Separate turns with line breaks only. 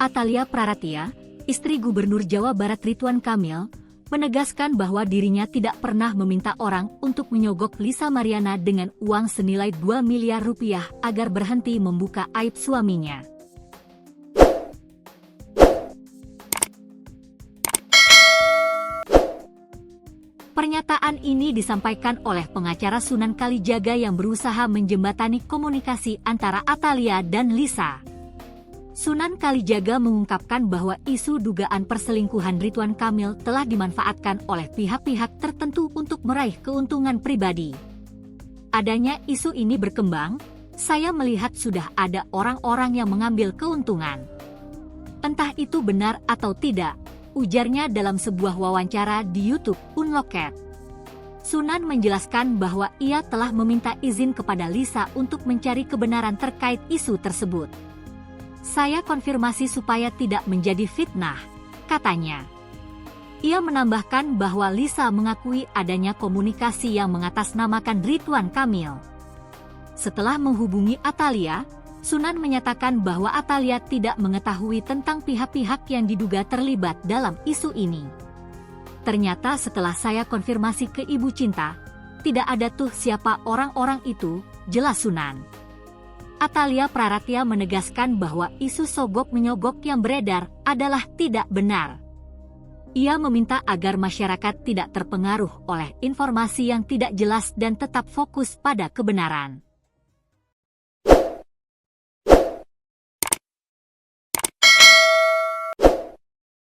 Atalia Praratia, istri Gubernur Jawa Barat Ridwan Kamil, menegaskan bahwa dirinya tidak pernah meminta orang untuk menyogok Lisa Mariana dengan uang senilai 2 miliar rupiah agar berhenti membuka aib suaminya. Pernyataan ini disampaikan oleh pengacara Sunan Kalijaga yang berusaha menjembatani komunikasi antara Atalia dan Lisa. Sunan Kalijaga mengungkapkan bahwa isu dugaan perselingkuhan Ridwan Kamil telah dimanfaatkan oleh pihak-pihak tertentu untuk meraih keuntungan pribadi. Adanya isu ini berkembang, saya melihat sudah ada orang-orang yang mengambil keuntungan. Entah itu benar atau tidak, ujarnya dalam sebuah wawancara di YouTube Unlocked. Sunan menjelaskan bahwa ia telah meminta izin kepada Lisa untuk mencari kebenaran terkait isu tersebut. Saya konfirmasi supaya tidak menjadi fitnah, katanya. Ia menambahkan bahwa Lisa mengakui adanya komunikasi yang mengatasnamakan Ridwan Kamil. Setelah menghubungi Atalia, Sunan menyatakan bahwa Atalia tidak mengetahui tentang pihak-pihak yang diduga terlibat dalam isu ini. Ternyata setelah saya konfirmasi ke Ibu Cinta, tidak ada tuh siapa orang-orang itu, jelas Sunan. Atalia Praratia menegaskan bahwa isu sogok-menyogok yang beredar adalah tidak benar. Ia meminta agar masyarakat tidak terpengaruh oleh informasi yang tidak jelas dan tetap fokus pada kebenaran.